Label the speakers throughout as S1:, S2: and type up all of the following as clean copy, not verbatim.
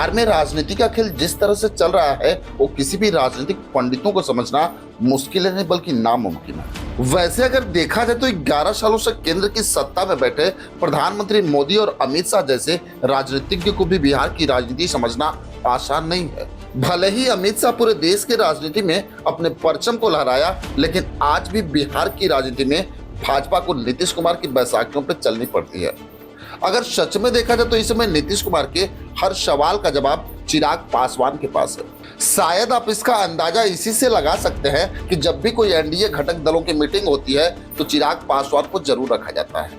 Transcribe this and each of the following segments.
S1: बिहार में राजनीति का खेल जिस तरह से चल रहा है वो किसी भी राजनीतिक पंडितों को समझना मुश्किल नहीं बल्कि नामुमकिन है। वैसे अगर देखा जाए तो 11 सालों से केंद्र की सत्ता में बैठे प्रधानमंत्री मोदी और अमित शाह जैसे राजनीतिज्ञ को भी बिहार की राजनीति समझना आसान नहीं है। भले ही अमित शाह पूरे देश की राजनीति में अपने परचम को लहराया, लेकिन आज भी बिहार की राजनीति में भाजपा को नीतीश कुमार की बैसाखियों पर चलनी पड़ती है। अगर सच में देखा जाए तो इस समय नीतीश कुमार के हर सवाल का जवाब चिराग पासवान के पास है। शायद आप इसका अंदाजा इसी से लगा सकते हैं कि जब भी कोई एनडीए घटक दलों की मीटिंग होती है तो चिराग पासवान को जरूर रखा जाता है।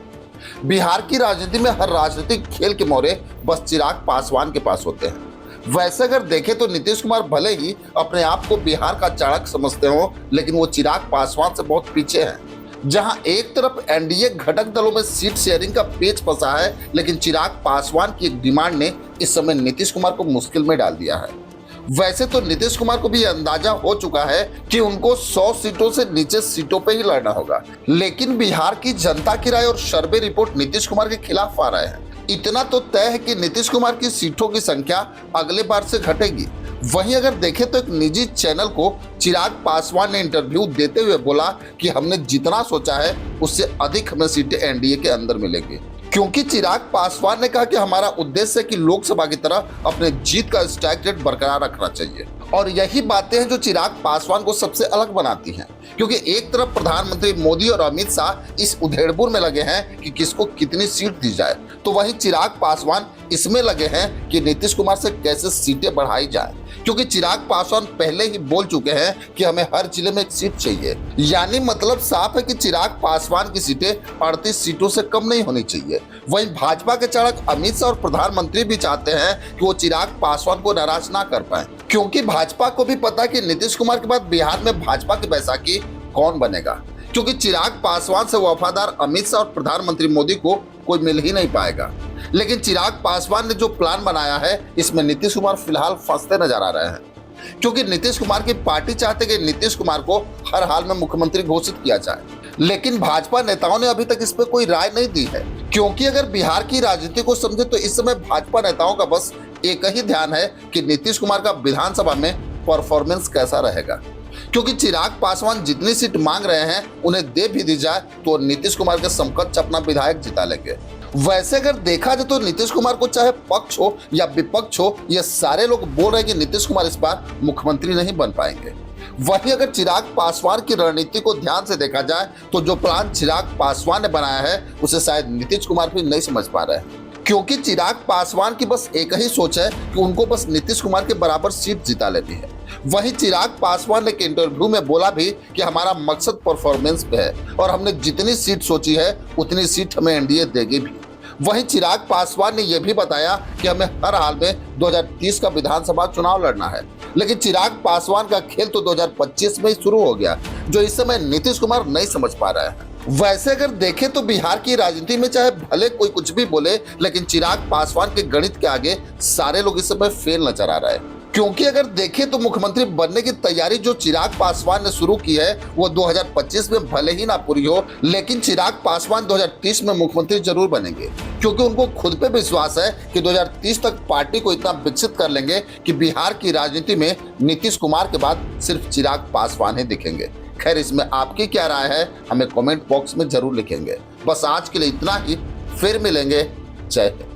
S1: बिहार की राजनीति में हर राजनीतिक खेल के मोहरे बस चिराग पासवान के पास होते हैं। वैसे अगर देखें तो नीतीश कुमार भले ही अपने आप को बिहार का चाणक्य समझते हो, लेकिन वो चिराग पासवान से बहुत पीछे हैं। जहां एक तरफ एनडीए घटक दलों में सीट शेयरिंग का पेच फंसा है, लेकिन चिराग पासवान की एक डिमांड ने इस समय नीतीश कुमार को मुश्किल में डाल दिया है। वैसे तो नीतीश कुमार को भी अंदाजा हो चुका है कि उनको 100 सीटों से नीचे सीटों पे ही लड़ना होगा, लेकिन बिहार की जनता की राय और सर्वे रिपोर्ट नीतीश कुमार के खिलाफ आ रहे हैं। इतना तो तय है कि नीतीश कुमार की सीटों की संख्या अगले बार से घटेगी। वहीं अगर देखें तो एक निजी चैनल को चिराग पासवान ने इंटरव्यू देते हुए बोला कि हमने जितना सोचा है उससे अधिक हमें सीटें एनडीए के अंदर मिलेंगी, क्योंकि चिराग पासवान ने कहा कि हमारा उद्देश्य है कि लोकसभा की तरह अपने जीत का स्ट्राइक रेट बरकरार रखना चाहिए। और यही बातें हैं जो चिराग पासवान को सबसे अलग बनाती हैं, क्योंकि एक तरफ प्रधानमंत्री मोदी और अमित शाह इस उधेड़बुन में लगे हैं कि किसको कितनी सीट दी जाए, तो वहीं चिराग पासवान इसमें लगे हैं कि नीतीश कुमार से कैसे सीटें बढ़ाई जाए, क्योंकि चिराग पासवान पहले ही बोल चुके हैं कि हमें हर जिले में एक सीट चाहिए। यानी मतलब साफ है कि चिराग पासवान की सीटें 38 सीटों से कम नहीं होनी चाहिए। वहीं भाजपा के चाणक्य अमित शाह और प्रधानमंत्री भी चाहते हैं कि वो चिराग पासवान को नाराज ना कर पाए, क्योंकि भाजपा को भी पता है कि नीतीश कुमार के बाद बिहार में भाजपा की बैसाखी कौन बनेगा, क्योंकि चिराग पासवान से वफादार अमित शाह और प्रधानमंत्री मोदी को कोई मिल ही नहीं पाएगा। लेकिन चिराग पासवान ने जो प्लान बनाया है इसमें नीतीश कुमार फिलहाल फंसते नजर आ रहे हैं, क्योंकि नीतीश कुमार की पार्टी चाहते कि नीतीश कुमार को हर हाल में मुख्यमंत्री घोषित किया जाए, लेकिन भाजपा नेताओं ने अभी तक इस पर कोई राय नहीं दी है। क्योंकि अगर बिहार की राजनीति को समझे तो इस समय भाजपा नेताओं का बस एक ही ध्यान है कि नीतीश कुमार का विधानसभा में परफॉर्मेंस कैसा रहेगा, क्योंकि चिराग पासवान जितनी सीट मांग रहे हैं उन्हें दे भी दी जाए तो नीतीश कुमार के समकक्ष अपना विधायक जिता लेंगे। वैसे अगर देखा जाए तो नीतीश कुमार को चाहे पक्ष हो या विपक्ष हो, ये सारे लोग बोल रहे हैं कि नीतीश कुमार इस बार मुख्यमंत्री नहीं बन पाएंगे। वहीं अगर चिराग पासवान की रणनीति को ध्यान से देखा जाए तो जो प्लान चिराग पासवान ने बनाया है उसे शायद नीतीश कुमार भी नहीं समझ पा रहे हैं, क्योंकि चिराग पासवान की बस एक ही सोच है कि उनको बस नीतीश कुमार के बराबर सीट जिता लेनी है। वहीं चिराग पासवान ने एक इंटरव्यू में बोला भी कि हमारा मकसद परफॉर्मेंस पे है और हमने जितनी सीट सोची है उतनी सीट हमें एनडीए देगी भी। वहीं चिराग पासवान ने यह भी बताया कि हमें हर हाल में 2030 का विधानसभा चुनाव लड़ना है, लेकिन चिराग पासवान का खेल तो 2025 में ही शुरू हो गया, जो इस समय नीतीश कुमार नहीं समझ पा रहे हैं। वैसे अगर देखें तो बिहार की राजनीति में चाहे भले कोई कुछ भी बोले, लेकिन चिराग पासवान के गणित के आगे सारे लोग इस समय फेल नजर आ रहे हैं। क्योंकि अगर देखें तो मुख्यमंत्री बनने की तैयारी जो चिराग पासवान ने शुरू की है वो 2025 में भले ही ना पूरी हो, लेकिन चिराग पासवान 2030 में मुख्यमंत्री जरूर बनेंगे, क्योंकि उनको खुद पे विश्वास है कि 2030 तक पार्टी को इतना विकसित कर लेंगे कि बिहार की राजनीति में नीतीश कुमार के बाद सिर्फ चिराग पासवान ही दिखेंगे। खैर, इसमें आपकी क्या राय है हमें कमेंट बॉक्स में जरूर लिखेंगे। बस आज के लिए इतना ही, फिर मिलेंगे। जय हिंद।